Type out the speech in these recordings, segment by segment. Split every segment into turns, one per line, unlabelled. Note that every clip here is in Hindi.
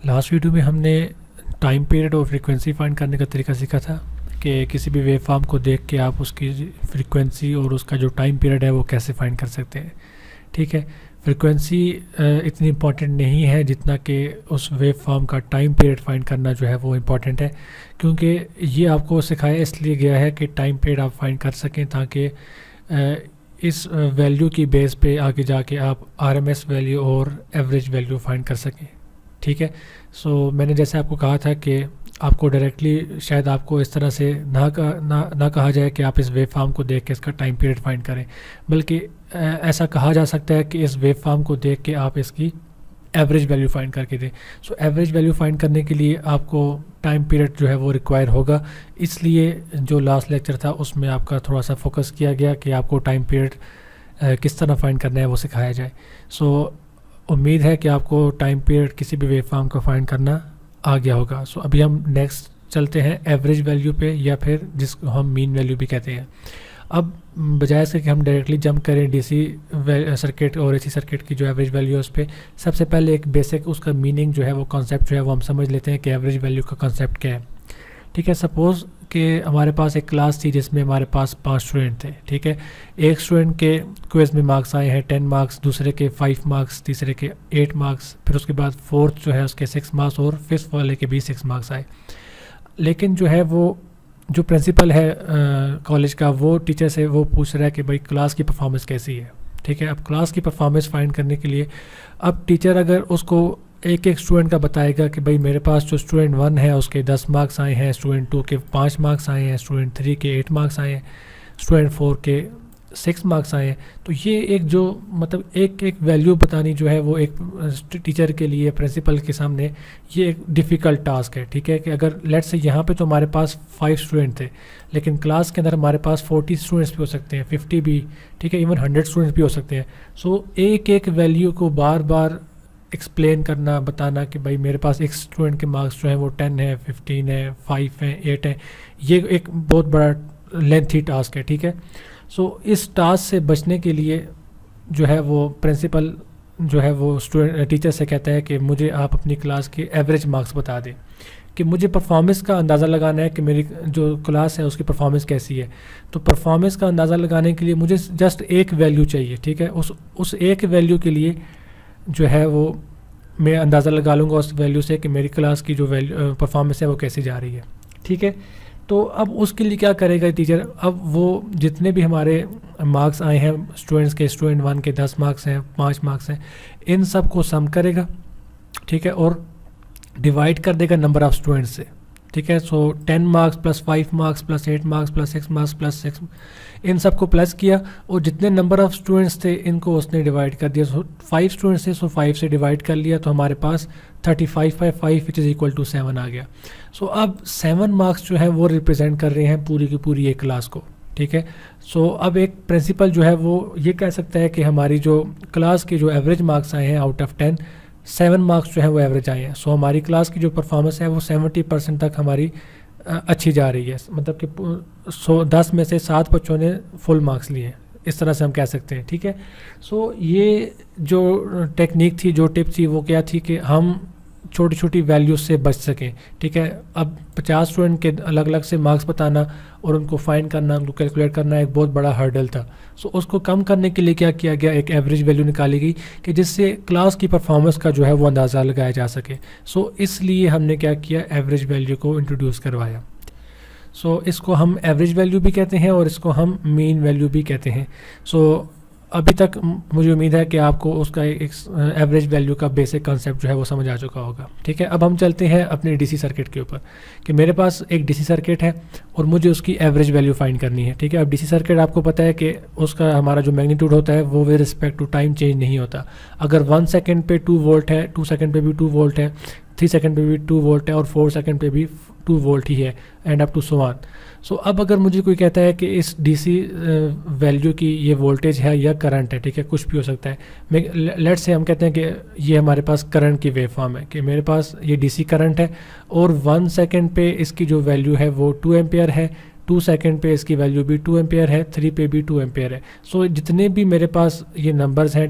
लास्ट वीडियो में हमने टाइम पीरियड और फ्रीक्वेंसी फाइंड करने का तरीका सीखा था कि किसी भी वेव फॉर्म को देख के आप उसकी फ्रीक्वेंसी और उसका जो टाइम पीरियड है वो कैसे फाइंड कर सकते हैं। ठीक है, फ्रीक्वेंसी इतनी इम्पॉर्टेंट नहीं है जितना कि उस वेव फॉर्म का टाइम पीरियड फाइंड करना जो है वो इम्पॉर्टेंट है, क्योंकि ये आपको सिखाया इसलिए गया है कि टाइम पीरियड आप फाइंड कर सकें ताकि इस वैल्यू की बेस पे आगे जाके आप आरएमएस वैल्यू और एवरेज वैल्यू फाइंड कर सकें। ठीक है, सो मैंने जैसे आपको कहा था कि आपको डायरेक्टली शायद आपको इस तरह से ना कहा जाए कि आप इस वेव फॉर्म को देख के इसका टाइम पीरियड फाइंड करें, बल्कि ऐसा कहा जा सकता है कि इस वेव फॉर्म को देख के आप इसकी एवरेज वैल्यू फाइंड करके दें। सो एवरेज वैल्यू फाइंड करने के लिए आपको टाइम पीरियड जो है वो रिक्वायर होगा, इसलिए जो लास्ट लेक्चर था उसमें आपका थोड़ा सा फोकस किया गया कि आपको टाइम पीरियड किस तरह फाइंड करना है वो सिखाया जाए। सो उम्मीद है कि आपको टाइम पीरियड किसी भी वेव फॉर्म को फाइंड करना आ गया होगा। सो अभी हम नेक्स्ट चलते हैं एवरेज वैल्यू पे, या फिर जिसको हम मीन वैल्यू भी कहते हैं। अब बजाय से कि हम डायरेक्टली जंप करें डीसी सर्किट और एसी सर्किट की जो एवरेज वैल्यू है उस पर, सबसे पहले एक बेसिक उसका मीनिंग जो है वो कॉन्सेप्ट जो है वो हम समझ लेते हैं कि एवरेज वैल्यू का कॉन्सेप्ट क्या है। ठीक है, सपोज़ कि हमारे पास एक क्लास थी जिसमें हमारे पास 5 स्टूडेंट थे। ठीक है, एक स्टूडेंट के क्विज़ में मार्क्स आए हैं 10 मार्क्स, दूसरे के 5 मार्क्स, तीसरे के 8 मार्क्स, फिर उसके बाद फोर्थ जो है उसके 6 मार्क्स और फिफ्थ वाले के भी 6 मार्क्स आए। लेकिन जो है वो जो प्रिंसिपल है कॉलेज का, वो टीचर से वो पूछ रहा है कि भाई क्लास की परफॉर्मेंस कैसी है। ठीक है, अब क्लास की परफॉर्मेंस फाइंड करने के लिए अब टीचर अगर उसको एक एक स्टूडेंट का बताएगा कि भाई मेरे पास जो स्टूडेंट 1 है उसके 10 मार्क्स आए हैं, स्टूडेंट 2 के 5 मार्क्स आए हैं, स्टूडेंट 3 के 8 मार्क्स आए हैं, स्टूडेंट 4 के 6 मार्क्स आए हैं, तो ये एक जो मतलब एक एक वैल्यू बतानी जो है वो एक टीचर के लिए, प्रिंसिपल के सामने ये एक डिफ़िकल्ट टास्क है। ठीक है, कि अगर लेट्स से यहाँ पे तो हमारे पास 5 स्टूडेंट थे, लेकिन क्लास के अंदर हमारे पास 40 स्टूडेंट्स भी हो सकते हैं, 50 भी, ठीक है, इवन 100 स्टूडेंट्स भी हो सकते हैं। सो एक एक वैल्यू को बार बार एक्सप्लेन करना, बताना कि भाई मेरे पास एक स्टूडेंट के मार्क्स जो है वो 10 है, 15 है, 5 है, 8 है, ये एक बहुत बड़ा लेंथी टास्क है। ठीक है, सो इस टास्क से बचने के लिए जो है वो प्रिंसिपल जो है वो स्टूडेंट टीचर से कहता है कि मुझे आप अपनी क्लास के एवरेज मार्क्स बता दें, कि मुझे परफॉर्मेंस का अंदाज़ा लगाना है कि मेरी जो क्लास है उसकी परफॉर्मेंस कैसी है। तो परफॉर्मेंस का अंदाज़ा लगाने के लिए मुझे जस्ट एक वैल्यू चाहिए। ठीक है, उस एक वैल्यू के लिए जो है वो मैं अंदाज़ा लगा लूँगा उस वैल्यू से कि मेरी क्लास की जो वैल्यू परफॉर्मेंस है वो कैसी जा रही है। ठीक है, तो अब उसके लिए क्या करेगा टीचर, अब वो जितने भी हमारे मार्क्स आए हैं स्टूडेंट्स के, स्टूडेंट 1 के 10 मार्क्स हैं, 5 मार्क्स हैं, इन सब को सम करेगा। ठीक है, और डिवाइड कर देगा नंबर ऑफ़ स्टूडेंट्स से। ठीक है, सो 10 marks plus 5 marks plus 8 marks plus 6 marks plus 6, इन सब को प्लस किया और जितने नंबर ऑफ़ स्टूडेंट्स थे इनको उसने डिवाइड कर दिया। सो 5 स्टूडेंट्स थे, सो 5 से डिवाइड कर लिया, तो हमारे पास 35/5 विच इज़ इक्वल टू 7 आ गया। सो अब 7 मार्क्स जो है वो रिप्रेजेंट कर रहे हैं पूरी की पूरी एक क्लास को। ठीक है, सो अब एक प्रिंसिपल जो है वो ये कह सकता है कि हमारी जो क्लास के जो एवरेज मार्क्स आए हैं आउट ऑफ 10, 7 मार्क्स जो है वो एवरेज आए हैं। सो हमारी क्लास की जो परफॉर्मेंस है वो 70% तक हमारी अच्छी जा रही है, मतलब कि 10 में से 7 बच्चों ने फुल मार्क्स लिए, इस तरह से हम कह सकते हैं। ठीक है, सो ये जो टेक्निक थी, जो टिप थी, वो क्या थी कि हम छोटी छोटी वैल्यूज से बच सकें। ठीक है, अब 50 स्टूडेंट के अलग अलग से मार्क्स बताना और उनको फाइंड करना, उनको कैलकुलेट करना एक बहुत बड़ा हर्डल था। सो उसको कम करने के लिए क्या किया गया, एक एवरेज वैल्यू निकाली गई कि जिससे क्लास की परफॉर्मेंस का जो है वो अंदाज़ा लगाया जा सके। सो इसलिए हमने क्या किया, एवरेज वैल्यू को इंट्रोड्यूस करवाया। सो इसको हम एवरेज वैल्यू भी कहते हैं और इसको हम मीन वैल्यू भी कहते हैं। सो अभी तक मुझे उम्मीद है कि आपको उसका एक एवरेज वैल्यू का बेसिक कंसेप्ट जो है वो समझ आ चुका होगा। ठीक है, अब हम चलते हैं अपने डीसी सर्किट के ऊपर कि मेरे पास एक डीसी सर्किट है और मुझे उसकी एवरेज वैल्यू फाइंड करनी है। ठीक है, अब डीसी सर्किट आपको पता है कि उसका हमारा जो मैग्नीट्यूड होता है वो with respect to time change नहीं होता। अगर 1 सेकेंड पे 2 वोल्ट है, 2 सेकेंड पे भी 2 वोल्ट है, 3 सेकेंड पे भी 2 वोल्ट है और 4 सेकेंड पे भी 2 वोल्ट ही है, and up to so on. So अब अगर मुझे कोई कहता है कि इस डीसी वैल्यू की ये वोल्टेज है या करंट है, ठीक है, कुछ भी हो सकता है, मैं लेट्स से हम कहते हैं कि ये हमारे पास करंट की वेव फॉर्म है, कि मेरे पास ये डीसी करंट है और 1 सेकेंड पे इसकी जो वैल्यू है वो 2 एम्पियर है, 2 सेकंड पे इसकी वैल्यू भी 2 एम्पेयर है, 3 पे भी 2 एम्पेयर है। सो जितने भी मेरे पास ये नंबर्स हैं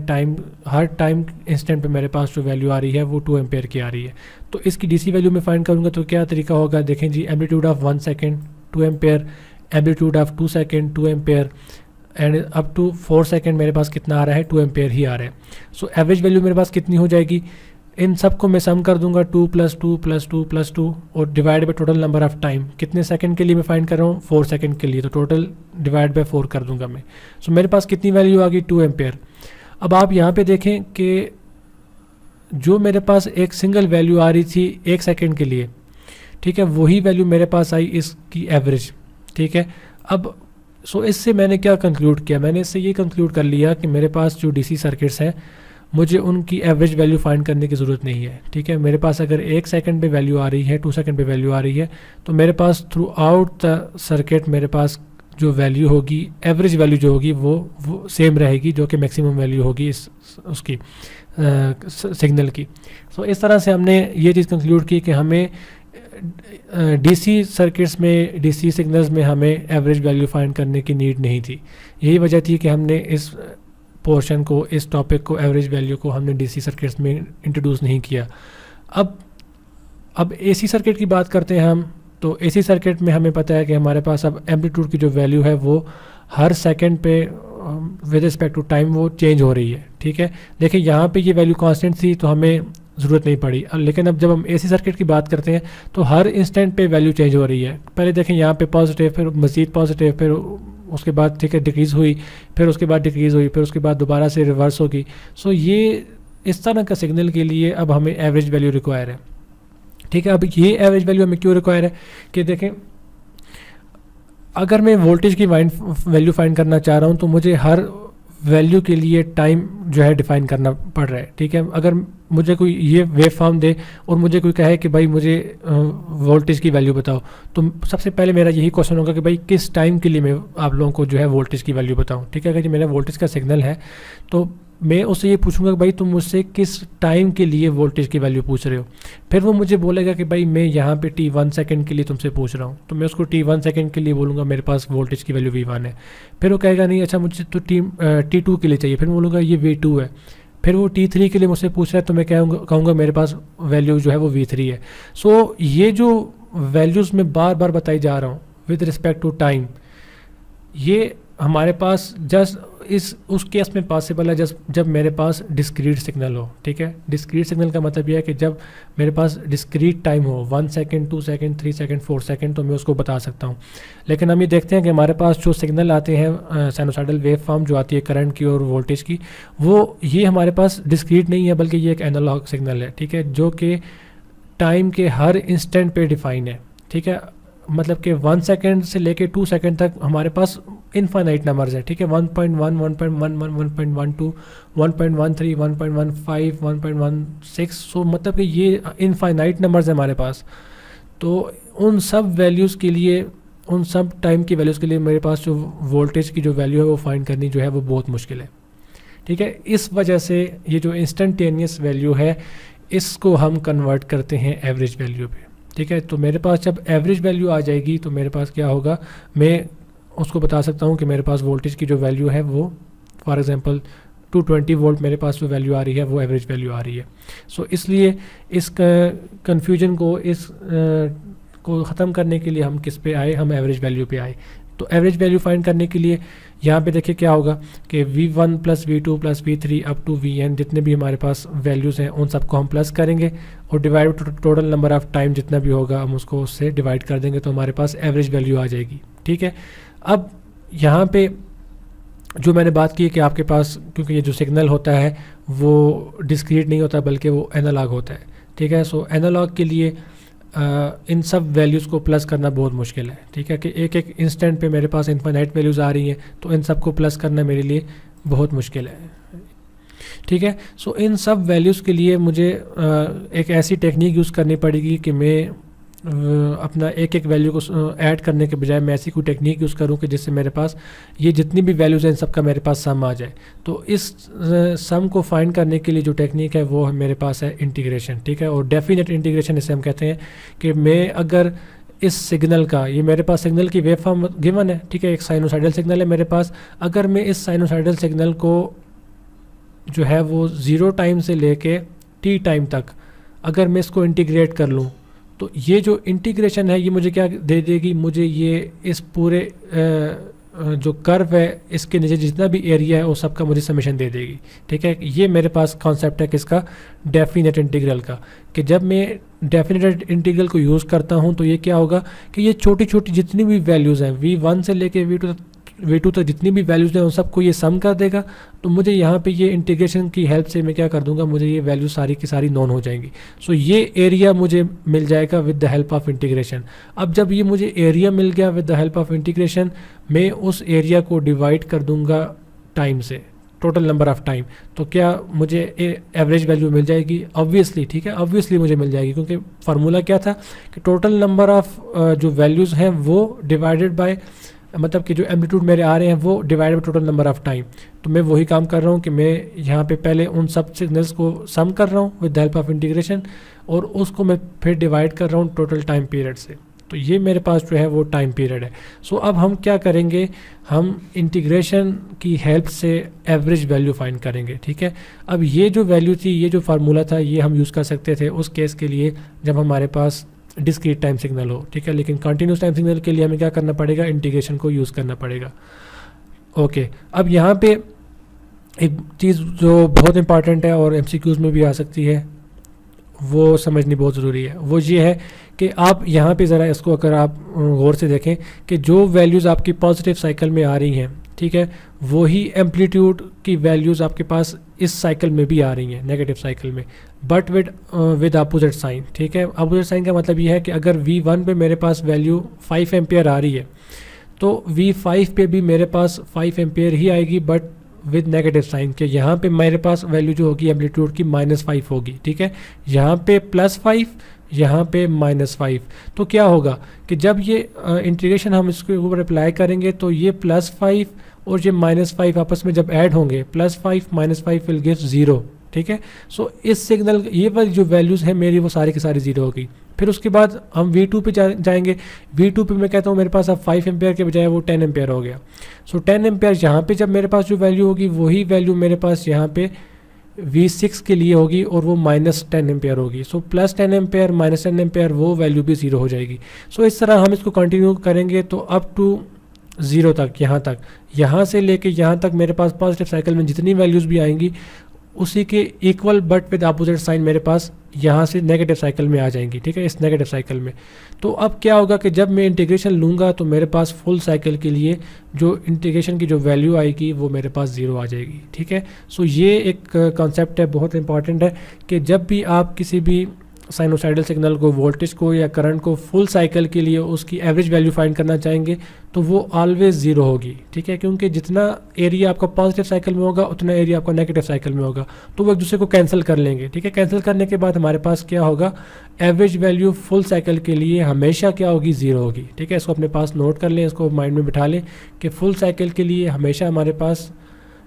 हर टाइम इंस्टेंट पे मेरे पास जो वैल्यू आ रही है वो 2 एम्पेयर की आ रही है। तो इसकी डीसी वैल्यू में फाइंड करूँगा तो क्या तरीका होगा, देखें जी, amplitude of 1 second 2 ampere, amplitude of 2 second 2 ampere, and up to 4 second मेरे पास कितना आ रहा है, 2 एम्पेयर ही आ रहा है। सो एवरेज वैल्यू मेरे पास कितनी हो जाएगी, इन सब को मैं सम कर दूंगा 2 + 2 + 2 + 2 और divide by total number of time, कितने सेकंड के लिए मैं फाइंड कर रहा हूँ, 4 सेकंड के लिए, तो टोटल डिवाइड बाई 4 कर दूंगा मैं। सो मेरे पास कितनी वैल्यू आ गई, 2 एम्पेयर। अब आप यहाँ पे देखें कि जो मेरे पास एक सिंगल वैल्यू आ रही थी 1 सेकेंड के लिए, ठीक है, वही वैल्यू मेरे पास आई इसकी एवरेज, ठीक है। अब इससे मैंने क्या कंक्लूड किया, मैंने इससे ये कंक्लूड कर लिया कि मेरे पास जो डीसी सर्किट्स हैं मुझे उनकी एवरेज वैल्यू फाइंड करने की ज़रूरत नहीं है, ठीक है। मेरे पास अगर 1 सेकंड पे वैल्यू आ रही है, 2 सेकंड पे वैल्यू आ रही है, तो मेरे pass through out the circuit मेरे पास जो वैल्यू होगी, एवरेज वैल्यू जो होगी वो सेम रहेगी, जो कि मैक्सिमम वैल्यू होगी उसकी सिग्नल की। इस तरह से हमने ये चीज़ कंक्लूड की कि हमें डीसी सर्किट्स में, डीसी सिग्नल्स में हमें एवरेज वैल्यू फाइंड करने की नीड नहीं थी। यही वजह थी कि हमने इस पोर्शन को, इस टॉपिक को, एवरेज वैल्यू को हमने डीसी सर्किट्स में इंट्रोड्यूस नहीं किया। अब एसी सर्किट की बात करते हैं हम, तो एसी सर्किट में हमें पता है कि हमारे पास अब एम्पलीट्यूड की जो वैल्यू है वो हर सेकंड पे विद रिस्पेक्ट टू टाइम वो चेंज हो रही है, ठीक है। देखिए यहाँ पे ये वैल्यू कांस्टेंट थी तो हमें ज़रूरत नहीं पड़ी, लेकिन अब जब हम एसी सर्किट की बात करते हैं तो हर इंस्टेंट पे वैल्यू चेंज हो रही है। पहले देखें यहाँ पे पॉजिटिव, फिर मज़ीद पॉजिटिव, फिर उसके बाद, ठीक है, डिक्रीज़ हुई, फिर उसके बाद डिक्रीज़ हुई, फिर उसके बाद दोबारा से रिवर्स होगी। ये इस तरह का सिग्नल के लिए अब हमें एवरेज वैल्यू रिक्वायर है, ठीक है। अब ये एवरेज वैल्यू हमें क्यों रिक्वायर है कि देखें, अगर मैं वोल्टेज की वैल्यू फाइंड करना चाह रहा हूँ तो मुझे हर वैल्यू के लिए टाइम जो है डिफाइन करना पड़ रहा है, ठीक है। अगर मुझे कोई ये वेव फॉर्म दे और मुझे कोई कहे कि भाई मुझे वोल्टेज की वैल्यू बताओ, तो सबसे पहले मेरा यही क्वेश्चन होगा कि भाई किस टाइम के लिए मैं आप लोगों को जो है वोल्टेज की वैल्यू बताऊं, ठीक है। अगर ये मेरा वोल्टेज का सिग्नल है तो मैं उससे ये पूछूंगा कि भाई तुम मुझसे किस टाइम के लिए वोल्टेज की वैल्यू पूछ रहे हो। फिर वो मुझे बोलेगा कि भाई मैं यहाँ पे t1 सेकंड के लिए तुमसे पूछ रहा हूँ, तो मैं उसको t1 सेकंड के लिए बोलूँगा मेरे पास वोल्टेज की वैल्यू v1 है। फिर वो कहेगा नहीं, अच्छा मुझे तो t2 के लिए चाहिए, फिर मैं बोलूँगा ये v2 है। फिर वो t3 के लिए मुझसे पूछ रहा है तो मैं कहूँगा मेरे पास वैल्यू जो है वो v3 है। ये जो वैल्यूज़ मैं बार बार बताई जा रहा हूँ विद रिस्पेक्ट टू टाइम, ये हमारे पास जस्ट उस केस में पॉसिबल है जब मेरे पास डिस्क्रीट सिग्नल हो, ठीक है। डिस्क्रीट सिग्नल का मतलब यह है कि जब मेरे पास डिस्क्रीट टाइम हो, 1 सेकंड 2 सेकंड 3 सेकंड 4 सेकंड, तो मैं उसको बता सकता हूँ। लेकिन हम ये देखते हैं कि हमारे पास जो सिग्नल आते हैं साइनोसॉइडल वेव फॉर्म जो आती है करंट की और वोल्टेज की, ये हमारे पास डिस्क्रीट नहीं है बल्कि ये एक एनालॉग सिग्नल है, ठीक है, जो कि टाइम के हर इंस्टेंट पे डिफाइन है, ठीक है। मतलब कि 1 सेकंड से लेके 2 सेकंड तक हमारे पास इनफाइनाइट नंबर्स है, ठीक है। 1.1 1.11 1.12 1.13 1.15 1.16, मतलब कि ये इनफाइनाइट नंबर्स है हमारे पास। तो उन सब वैल्यूज़ के लिए, उन सब टाइम की वैल्यूज़ के लिए मेरे पास जो वोल्टेज की जो वैल्यू है वो फाइंड करनी जो है वो बहुत मुश्किल है, ठीक है। इस वजह से ये जो इंस्टेंटेनियस वैल्यू है इसको हम कन्वर्ट करते हैं एवरेज वैल्यू पे, ठीक है। तो मेरे पास जब एवरेज वैल्यू आ जाएगी तो मेरे पास क्या होगा, मैं उसको बता सकता हूँ कि मेरे पास वोल्टेज की जो वैल्यू है वो फॉर एग्जांपल 220 वोल्ट मेरे पास जो वैल्यू आ रही है वो एवरेज वैल्यू आ रही है। इसलिए इस कन्फ्यूजन को ख़त्म करने के लिए हम किस पे आए, हम एवरेज वैल्यू पे आए। तो एवरेज वैल्यू फाइंड करने के लिए यहाँ पे देखिए क्या होगा कि v1 + v2 + v3 up to vn जितने भी हमारे पास वैल्यूज़ हैं उन सबको हम प्लस करेंगे और divide total number of time जितना भी होगा हम उसको उससे डिवाइड कर देंगे, तो हमारे पास एवरेज वैल्यू आ जाएगी, ठीक है। अब यहाँ पे जो मैंने बात की कि आपके पास, क्योंकि ये जो सिग्नल होता है वो डिस्क्रीट नहीं होता बल्कि वो एनालॉग होता है, ठीक है। एनालॉग के लिए इन सब वैल्यूज़ को प्लस करना बहुत मुश्किल है, ठीक है, कि एक एक इंस्टेंट पे मेरे पास इनफाइनाइट वैल्यूज़ आ रही हैं, तो इन सब को प्लस करना मेरे लिए बहुत मुश्किल है, ठीक है। इन सब वैल्यूज़ के लिए मुझे एक ऐसी टेक्निक यूज़ करनी पड़ेगी कि मैं अपना एक एक वैल्यू को ऐड करने के बजाय मैं ऐसी कोई टेक्निक यूज़ करूं कि जिससे मेरे पास ये जितनी भी वैल्यूज़ हैं इन सब का मेरे पास सम आ जाए। तो इस सम को फाइंड करने के लिए जो टेक्निक है वो मेरे पास है इंटीग्रेशन, ठीक है। और डेफिनेट इंटीग्रेशन इसे हम कहते हैं कि मैं अगर इस सिग्नल का, ये मेरे पास सिग्नल की वेव फॉर्म गिवन है, ठीक है, एक साइनोसाइडल सिग्नल है मेरे पास। अगर मैं इस साइनोसाइडल सिग्नल को जो है वो 0 टाइम से लेके t टाइम तक अगर मैं इसको इंटीग्रेट कर लूँ, तो ये जो इंटीग्रेशन है ये मुझे क्या दे देगी, मुझे ये इस पूरे जो कर्व है इसके नीचे जितना भी एरिया है वो सबका मुझे समेशन दे देगी, ठीक है। ये मेरे पास कॉन्सेप्ट है किसका, डेफिनेट इंटीग्रल का, कि जब मैं डेफिनेट इंटीग्रल को यूज़ करता हूँ तो ये क्या होगा कि ये छोटी छोटी जितनी भी वैल्यूज़ हैं v1 से लेके v2 तक जितनी भी वैल्यूज़ हैं उन सबको ये सम कर देगा। तो मुझे यहाँ पे ये इंटीग्रेशन की हेल्प से मैं क्या कर दूंगा, मुझे ये वैल्यू सारी की सारी नॉन हो जाएंगी। सो ये एरिया मुझे मिल जाएगा with the help of integration. अब जब ये मुझे एरिया मिल गया with the help of integration, मैं उस एरिया को डिवाइड कर दूंगा टाइम से, टोटल नंबर ऑफ़ टाइम। तो क्या मुझे एवरेज वैल्यू मिल जाएगी, ऑब्वियसली, ठीक है, ऑब्वियसली मुझे मिल जाएगी, क्योंकि फार्मूला क्या था कि टोटल नंबर ऑफ़ जो वैल्यूज़ हैं वो डिवाइडेड बाय, मतलब कि जो एम्पलीट्यूड मेरे आ रहे हैं वो divide by total number of time. तो मैं वही काम कर रहा हूँ कि मैं यहाँ पे पहले उन सब सिग्नल्स को सम कर रहा हूँ with the help of integration, और उसको मैं फिर डिवाइड कर रहा हूँ टोटल टाइम पीरियड से। तो ये मेरे पास जो है वो टाइम पीरियड है। सो अब हम क्या करेंगे, हम इंटीग्रेशन की हेल्प से एवरेज वैल्यू फाइंड करेंगे, ठीक है। अब ये जो वैल्यू थी, ये जो फार्मूला था, ये हम यूज़ कर सकते थे उस केस के लिए जब हमारे पास डिस्क्रीट टाइम सिग्नल हो, ठीक है। लेकिन कंटिन्यूस टाइम सिग्नल के लिए हमें क्या करना पड़ेगा, इंटीग्रेशन को यूज़ करना पड़ेगा। ओके, अब यहाँ पे एक चीज़ जो बहुत इंपॉर्टेंट है और MCQs में भी आ सकती है, वो समझनी बहुत ज़रूरी है। वो ये है कि आप यहाँ पे ज़रा इसको अगर आप गौर से देखें कि जो वैल्यूज़ आपकी पॉजिटिव साइकिल में आ रही हैं, ठीक है, वही एम्पलीट्यूड की वैल्यूज़ आपके पास इस साइकिल में भी आ रही हैं, नेगेटिव साइकिल में, बट विद अपोजिट साइन, ठीक है। अपोजिट साइन का मतलब ये है कि अगर V1 पे मेरे पास वैल्यू 5 एम्पियर आ रही है तो V5 पे भी मेरे पास 5 एम्पियर ही आएगी, बट विद नेगेटिव साइन के यहाँ पे मेरे पास वैल्यू जो होगी एम्पलीट्यूड की -5 होगी, ठीक है। यहाँ पे +5, यहाँ पे -5। तो क्या होगा कि जब ये इंटीग्रेशन हम इसके ऊपर अप्लाई करेंगे तो ये +5 और ये -5 आपस में जब ऐड होंगे, +5 -5 विल गिव 0, ठीक है। सो इस सिग्नल ये वाली जो वैल्यूज़ हैं मेरी वो सारी की सारी 0 होगी। फिर उसके बाद हम V2 पे जाएंगे। V2 पे मैं कहता हूँ मेरे पास अब 5 एम्पेयर के बजाय वो 10 एम्पेयर हो गया। सो 10 एम्पेयर यहाँ पे जब मेरे पास जो वैल्यू होगी वही वैल्यू मेरे पास यहाँ पे V6 के लिए होगी और वो -10 एम्पेयर होगी। सो +10 एम्पेयर -10 एम्पेयर वो वैल्यू भी 0 हो जाएगी। सो इस तरह हम इसको कंटिन्यू करेंगे तो अप टू 0 तक, यहाँ से लेके यहाँ तक मेरे पास पॉजिटिव साइकिल में जितनी वैल्यूज़ भी आएंगी उसी के equal but with opposite sign मेरे पास यहाँ से नेगेटिव साइकिल में आ जाएंगी, ठीक है, इस नेगेटिव साइकिल में। तो अब क्या होगा कि जब मैं इंटीग्रेशन लूँगा तो मेरे पास फुल साइकिल के लिए जो इंटीग्रेशन की जो वैल्यू आएगी वो मेरे पास 0 आ जाएगी, ठीक है। सो ये एक कॉन्सेप्ट है, बहुत इंपॉर्टेंट है कि जब भी आप किसी भी साइनोसाइडल सिग्नल को, वोल्टेज को या करंट को फुल साइकिल के लिए उसकी एवरेज वैल्यू फाइंड करना चाहेंगे तो वो ऑलवेज 0 होगी, ठीक है, क्योंकि जितना एरिया आपका पॉजिटिव साइकिल में होगा उतना एरिया आपका नेगेटिव साइकिल में होगा, तो वो एक दूसरे को कैंसिल कर लेंगे, ठीक है। कैंसिल करने के बाद हमारे पास क्या होगा, एवरेज वैल्यू फुल साइकिल के लिए हमेशा क्या होगी, 0 होगी, ठीक है। इसको अपने पास नोट कर लें, इसको माइंड में बिठा लें कि फुल साइकिल के लिए हमेशा हमारे पास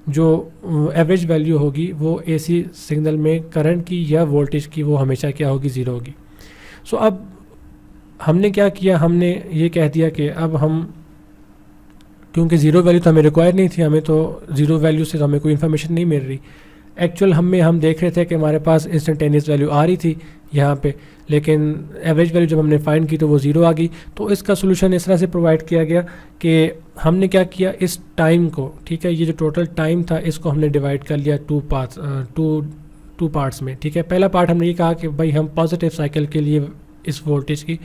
जो एवरेज वैल्यू होगी वो AC सिग्नल में करंट की या वोल्टेज की वो हमेशा क्या होगी, 0 होगी। सो अब हमने क्या किया, हमने ये कह दिया कि अब हम, क्योंकि 0 वैल्यू तो हमें रिक्वायर नहीं थी, हमें तो 0 वैल्यू से हमें कोई इन्फॉर्मेशन नहीं मिल रही। एक्चुअल हम देख रहे थे कि हमारे पास इंस्टेंटेनियस वैल्यू आ रही थी यहाँ पे, लेकिन एवरेज वैल्यू जब हमने फाइंड की तो वो 0 आ गई। तो इसका सोल्यूशन इस तरह से प्रोवाइड किया गया कि हमने क्या किया, इस टाइम को, ठीक है, ये जो टोटल टाइम था इसको हमने डिवाइड कर लिया टू पार्ट्स में, ठीक है। पहला पार्ट हमने ये कहा कि भाई हम पॉजिटिव साइकिल के लिए इस वोल्टेज की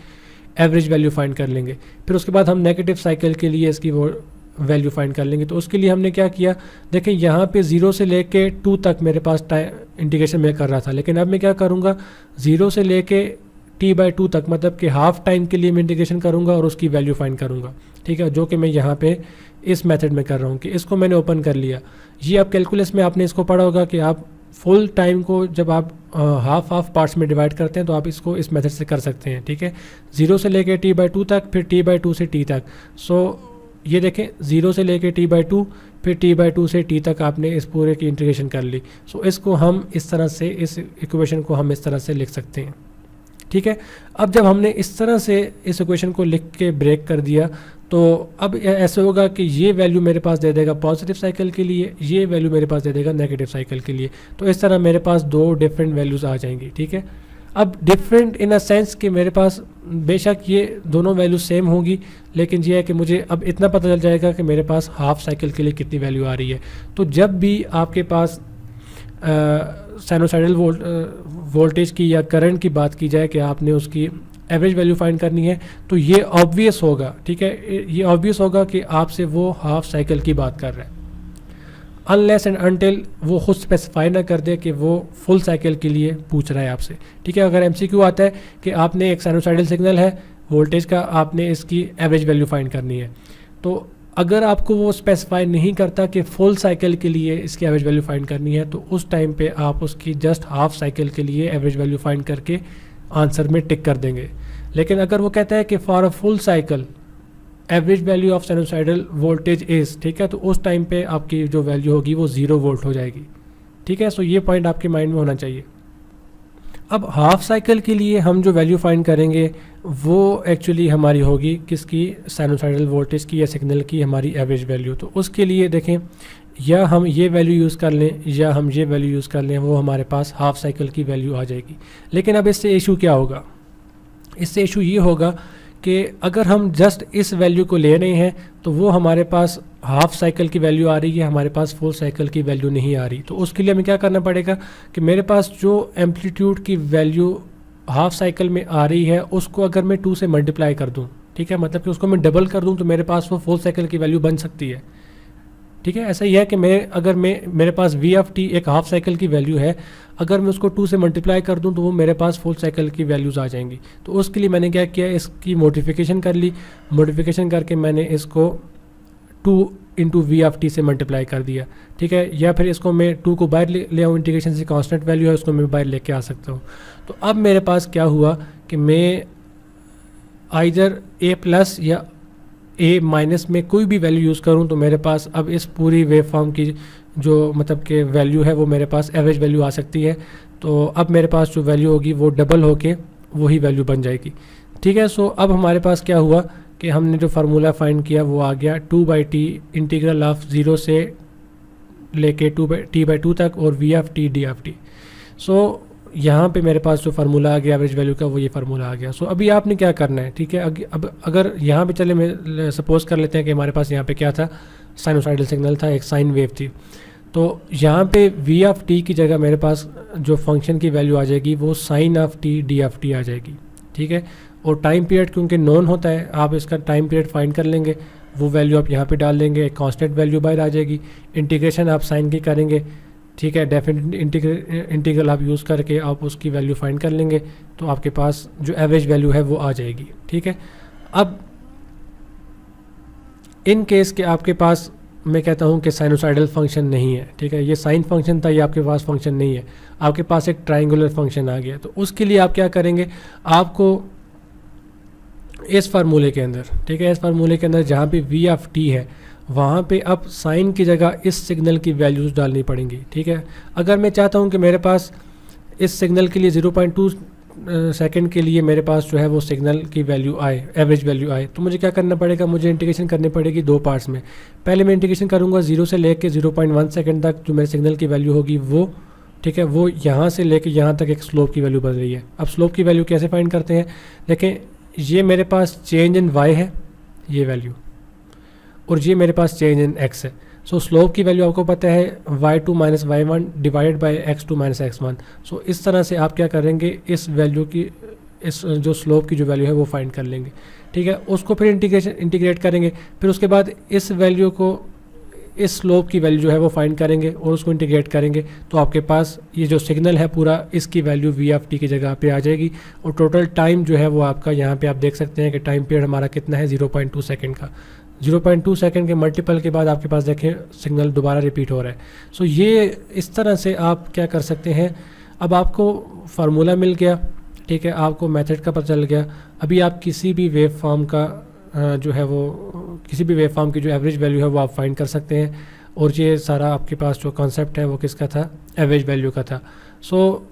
एवरेज वैल्यू फाइंड कर लेंगे, फिर उसके बाद हम नेगेटिव साइकिल के लिए इसकी वो वैल्यू फाइंड कर लेंगे। तो उसके लिए हमने क्या किया, देखें यहाँ पे 0 से लेके 2 तक मेरे पास इंटीग्रेशन में कर रहा था, लेकिन अब मैं क्या करूँगा, 0 से लेके t/2 तक, मतलब कि हाफ टाइम के लिए मैं इंटीग्रेशन करूँगा और उसकी वैल्यू फाइंड करूँगा, ठीक है, जो कि मैं यहाँ पे इस मेथड में कर रहा हूँ कि इसको मैंने ओपन कर लिया। ये आप कैलकुलस में आपने इसको पढ़ा होगा कि आप फुल टाइम को जब आप हाफ पार्ट्स में डिवाइड करते हैं तो आप इसको इस मेथड से कर सकते हैं, ठीक है। 0 से लेके t/2 तक, फिर t/2 से t तक। सो ये देखें, 0 से लेके t/2, फिर t/2 से t तक आपने इस पूरे की इंटीग्रेशन कर ली। सो इसको हम इस तरह से, इस इक्वेशन को हम इस तरह से लिख सकते हैं। ठीक है। अब जब हमने इस तरह से इस इक्वेशन को लिख के ब्रेक कर दिया तो अब ऐसे होगा कि ये वैल्यू मेरे पास दे देगा पॉजिटिव साइकिल के लिए, ये वैल्यू मेरे पास दे देगा नेगेटिव साइकिल के लिए। तो इस तरह मेरे पास दो डिफरेंट वैल्यूज़ आ जाएंगी, ठीक है। अब डिफरेंट इन अ सेंस कि मेरे पास बेशक ये दोनों वैल्यू सेम होंगी, लेकिन ये है कि मुझे अब इतना पता चल जाएगा कि मेरे पास हाफ साइकिल के लिए कितनी वैल्यू आ रही है। तो जब भी आपके पास साइनोसाइडल वोल्टेज की या करंट की बात की जाए कि आपने उसकी एवरेज वैल्यू फाइंड करनी है, तो ये ऑब्वियस होगा, ठीक है, ये ऑब्वियस होगा कि आपसे वो हाफ साइकिल की बात कर रहा है, अनलेस एंड अनटिल वो खुद स्पेसिफाई ना कर दे कि वो फुल साइकिल के लिए पूछ रहा है आपसे, ठीक है। अगर एमसीक्यू आता है कि आपने एक साइनोसाइडल सिग्नल है वोल्टेज का, आपने इसकी एवरेज वैल्यू फाइंड करनी है, तो अगर आपको वो स्पेसिफाई नहीं करता कि फुल साइकिल के लिए इसकी एवरेज वैल्यू फाइंड करनी है, तो उस टाइम पे आप उसकी जस्ट हाफ साइकिल के लिए एवरेज वैल्यू फाइंड करके आंसर में टिक कर देंगे। लेकिन अगर वो कहता है कि for a full cycle average value of sinusoidal voltage is, ठीक है, तो उस टाइम पे आपकी जो वैल्यू होगी वो 0 वोल्ट हो जाएगी, ठीक है। सो ये पॉइंट आपके माइंड में होना चाहिए। अब हाफ साइकिल के लिए हम जो वैल्यू फाइंड करेंगे वो एक्चुअली हमारी होगी किसकी, साइनोसाइडल वोल्टेज की या सिग्नल की हमारी एवरेज वैल्यू। तो उसके लिए देखें, या हम ये वैल्यू यूज़ कर लें या हम ये वैल्यू यूज़ कर लें, वो हमारे पास हाफ साइकिल की वैल्यू आ जाएगी। लेकिन अब इससे इशू क्या होगा, इससे इशू ये होगा कि अगर हम जस्ट इस वैल्यू को ले रहे हैं तो वो हमारे पास हाफ साइकिल की वैल्यू आ रही है, हमारे पास फुल साइकिल की वैल्यू नहीं आ रही। तो उसके लिए हमें क्या करना पड़ेगा कि मेरे पास जो एम्पलीट्यूड की वैल्यू हाफ साइकिल में आ रही है उसको अगर मैं 2 से मल्टीप्लाई कर दूं, ठीक है, मतलब कि उसको मैं डबल कर दूं, तो मेरे पास वो फुल साइकिल की वैल्यू बन सकती है, ठीक है। ऐसा ही है कि मेरे पास वी ऑफ टी एक हाफ साइकिल की वैल्यू है, अगर मैं उसको 2 से मल्टीप्लाई कर दूं तो वो मेरे पास फुल साइकिल की वैल्यूज़ आ जाएंगी। तो उसके लिए मैंने क्या किया, इसकी मॉडिफिकेशन कर ली, मॉडिफिकेशन करके मैंने इसको 2 इंटू वी ऑफ टी से मल्टीप्लाई कर दिया, ठीक है। या फिर इसको मैं 2 को बाहर ले आऊँ, इंटीग्रेशन से कांस्टेंट वैल्यू है उसको मैं बाहर लेके आ सकता हूँ। तो अब मेरे पास क्या हुआ कि मैं आइदर ए प्लस या ए माइनस में कोई भी वैल्यू यूज़ करूं तो मेरे पास अब इस पूरी वेव फॉर्म की जो मतलब कि वैल्यू है वो मेरे पास एवरेज वैल्यू आ सकती है। तो अब मेरे पास जो वैल्यू होगी वो डबल होके वही वैल्यू बन जाएगी, ठीक है। सो अब हमारे पास क्या हुआ कि हमने जो फार्मूला फाइंड किया वो आ गया 2/t इंटीग्रल ऑफ 0 से लेके t/2 तक और v of t d of t. So यहाँ पे मेरे पास जो फार्मूला आ गया एवरेज वैल्यू का वो ये फार्मूला आ गया। सो अभी आपने क्या करना है, ठीक है। अब अगर यहाँ पे चले मैं सपोज कर लेते हैं कि हमारे पास यहाँ पे क्या था, साइनोसाइडल सिग्नल था, एक साइन वेव थी। तो यहाँ पे v ऑफ टी की जगह मेरे पास जो फंक्शन की वैल्यू आ जाएगी वो sine of t d of t आ जाएगी, ठीक है। और टाइम पीरियड क्योंकि नोन होता है, आप इसका टाइम पीरियड फाइंड कर लेंगे, वो वैल्यू आप यहाँ पे डाल देंगे, एक कांस्टेंट वैल्यू बाहर आ जाएगी। इंटीग्रेशन आप साइन की करेंगे, ठीक है, डेफिनेट इंटीग्रल आप यूज़ करके आप उसकी वैल्यू फाइंड कर लेंगे, तो आपके पास जो एवरेज वैल्यू है वो आ जाएगी, ठीक है। अब इन केस के आपके पास मैं कहता हूँ कि साइनोसाइडल फंक्शन नहीं है, ठीक है, ये साइन फंक्शन था, ये आपके पास फंक्शन नहीं है, आपके पास एक ट्राइंगुलर फंक्शन आ गया। तो उसके लिए आप क्या करेंगे, आपको इस फार्मूले के अंदर, ठीक है, इस फार्मूले के अंदर जहाँ पे वी ऑफ टी है वहाँ पे अब साइन की जगह इस सिग्नल की वैल्यूज़ डालनी पड़ेंगी, ठीक है। अगर मैं चाहता हूँ कि मेरे पास इस सिग्नल के लिए 0.2 सेकंड के लिए मेरे पास जो है वो सिग्नल की वैल्यू आए, एवरेज वैल्यू आए, तो मुझे क्या करना पड़ेगा, मुझे इंटीग्रेशन करनी पड़ेगी 2 पार्ट्स में। पहले मैं इंटीग्रेशन करूँगा 0 से लेके 0.1 सेकंड तक जो मेरे सिग्नल की वैल्यू होगी वो, ठीक है, वो यहाँ से लेके यहाँ तक एक स्लोप की वैल्यू बन रही है। अब स्लोप की वैल्यू कैसे फाइंड करते हैं, देखें, ये मेरे पास चेंज इन y है ये वैल्यू, और ये मेरे पास चेंज इन x है। सो स्लोप की वैल्यू आपको पता है y2 minus y1 divided by x2 minus x1। सो इस तरह से आप क्या करेंगे, इस वैल्यू की, इस जो स्लोप की जो वैल्यू है वो फाइंड कर लेंगे, ठीक है। उसको फिर इंटीग्रेट करेंगे, फिर उसके बाद इस वैल्यू को, इस स्लोप की वैल्यू जो है वो फाइंड करेंगे और उसको इंटीग्रेट करेंगे, तो आपके पास ये जो सिग्नल है पूरा इसकी वैल्यू वी ऑफ टी की जगह पे आ जाएगी। और टोटल टाइम जो है वो आपका यहाँ पे आप देख सकते हैं कि टाइम पीरियड हमारा कितना है, 0.2 सेकंड का। 0.2 सेकंड के मल्टीपल के बाद आपके पास देखें सिग्नल दोबारा रिपीट हो रहा है। सो ये इस तरह से आप क्या कर सकते हैं, अब आपको फार्मूला मिल गया, ठीक है, आपको मेथड का पता चल गया। अभी आप किसी भी वेव फॉर्म का जो है वो, किसी भी वेव फॉर्म की जो एवरेज वैल्यू है वो आप फाइंड कर सकते हैं। और ये सारा आपके पास जो कॉन्सेप्ट है वो किसका था, एवरेज वैल्यू का था। सो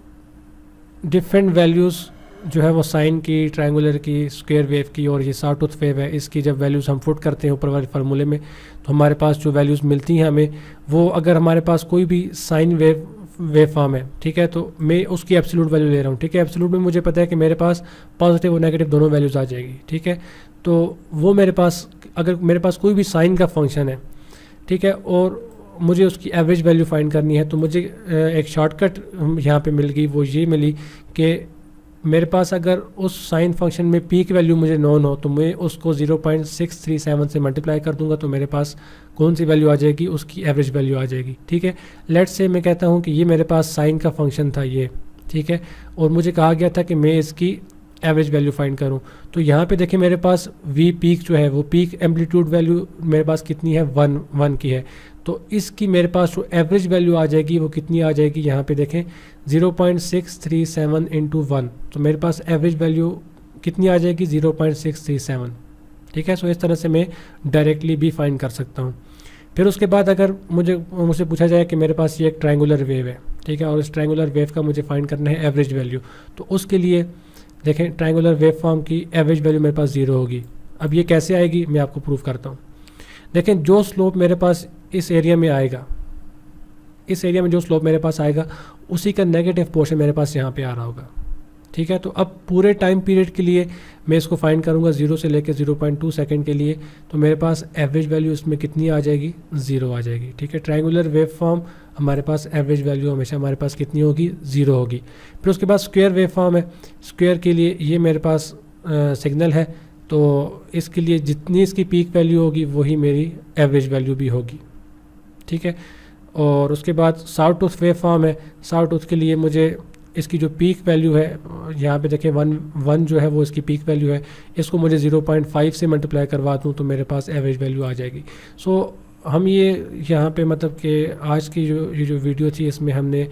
डिफरेंट वैल्यूज़ जो है वो साइन की, ट्रायंगुलर की, स्क्वायर वेव की और ये सॉटूथ वेव है, इसकी जब वैल्यूज़ हम पुट करते हैं ऊपर वाले फार्मूले में तो हमारे पास जो वैल्यूज़ मिलती हैं हमें, वो अगर हमारे पास कोई भी साइन वेव फॉर्म है, ठीक है, तो मैं उसकी एब्सोल्यूट वैल्यू ले रहा हूँ, ठीक है। एब्सोल्यूट में मुझे पता है कि मेरे पास पॉजिटिव और नेगेटिव दोनों वैल्यूज़ आ जाएगी, ठीक है। तो वो मेरे पास, अगर मेरे पास कोई भी साइन का फंक्शन है, ठीक है, और मुझे उसकी एवरेज वैल्यू फाइंड करनी है, तो मुझे एक शॉर्टकट यहाँ पे मिल गई, वो ये मिली कि मेरे पास अगर उस साइन फंक्शन में पीक वैल्यू मुझे नोन हो तो मैं उसको 0.637 से मल्टीप्लाई कर दूंगा, तो मेरे पास कौन सी वैल्यू आ जाएगी, उसकी एवरेज वैल्यू आ जाएगी, ठीक है। लेट्स से मैं कहता हूँ कि ये मेरे पास साइन का फंक्शन था ये, ठीक है, और मुझे कहा गया था कि मैं इसकी एवरेज वैल्यू फाइंड करूं। तो यहाँ पे देखिए मेरे पास वी पीक जो है वो पीक एम्पलीट्यूड वैल्यू मेरे पास कितनी है, 1 की है। तो इसकी मेरे पास जो एवरेज वैल्यू आ जाएगी वो कितनी आ जाएगी, यहाँ पे देखें 0.637 इंटू 1, तो मेरे पास एवरेज वैल्यू कितनी आ जाएगी, 0.637, ठीक है। सो इस तरह से मैं डायरेक्टली भी फाइंड कर सकता हूँ। फिर उसके बाद अगर मुझसे पूछा जाए कि मेरे पास ये एक ट्रायंगुलर वेव है, ठीक है, और इस ट्रायंगुलर वेव का मुझे फाइंड करना है एवरेज वैल्यू, तो उसके लिए देखें ट्रायंगुलर वेव फॉर्म की एवरेज वैल्यू मेरे पास 0 होगी। अब ये कैसे आएगी मैं आपको प्रूव करता हूँ। देखें जो स्लोप मेरे पास इस एरिया में आएगा, इस एरिया में जो स्लोप मेरे पास आएगा उसी का नेगेटिव पोर्शन मेरे पास यहाँ पे आ रहा होगा, ठीक है। तो अब पूरे टाइम पीरियड के लिए मैं इसको फाइंड करूँगा 0 से लेकर 0.2 सेकंड के लिए, तो मेरे पास एवरेज वैल्यू इसमें कितनी आ जाएगी, 0 आ जाएगी, ठीक है। ट्रायंगुलर वेव फॉर्म हमारे पास एवरेज वैल्यू हमेशा हमारे पास कितनी होगी, 0 होगी। फिर उसके बाद स्क्वायर वेव फॉर्म है, स्क्वायर के लिए ये मेरे पास सिग्नल है, तो इसके लिए जितनी इसकी पीक वैल्यू होगी वही मेरी एवरेज वैल्यू भी होगी, ठीक है। और उसके बाद सॉटूथ वेव फॉर्म है, सॉटूथ के लिए मुझे इसकी जो पीक वैल्यू है, यहाँ पे देखें 1 जो है वो इसकी पीक वैल्यू है, इसको मुझे 0.5 से मल्टीप्लाई करवा दूँ तो मेरे पास एवरेज वैल्यू आ जाएगी। सो हम ये यहाँ पे मतलब कि आज की जो वीडियो थी इसमें हमने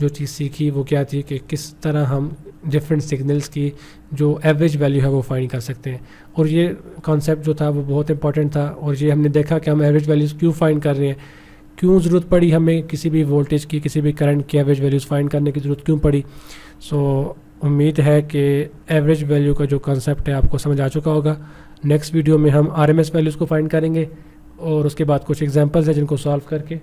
जो चीज़ सीखी वो क्या थी कि किस तरह हम डिफरेंट सिग्नल्स की जो एवरेज वैल्यू है वो फाइंड कर सकते हैं। और ये कॉन्सेप्ट जो था वो बहुत इंपॉर्टेंट था, और ये हमने देखा कि हम एवरेज वैल्यूज़ क्यों फाइंड कर रहे हैं, क्यों ज़रूरत पड़ी हमें किसी भी वोल्टेज की, किसी भी करंट की एवरेज वैल्यूज़ फाइंड करने की ज़रूरत क्यों पड़ी। सो उम्मीद है कि एवरेज वैल्यू का जो कॉन्सेप्ट है आपको समझ आ चुका होगा। नेक्स्ट वीडियो में हम आरएमएस वैल्यूज़ को फाइंड करेंगे और उसके बाद कुछ एग्जांपल्स हैं जिनको सॉल्व करके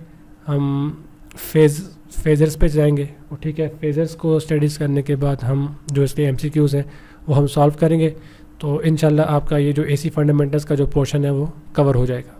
हम फेजर्स पे जाएंगे, ठीक है। फेजर्स को स्टडीज़ करने के बाद हम जो इसके एमसीक्यूज़ हैं वो हम सॉल्व करेंगे, तो इंशाल्लाह आपका ये जो एसी फंडामेंटल्स का जो पोर्शन है वो कवर हो जाएगा।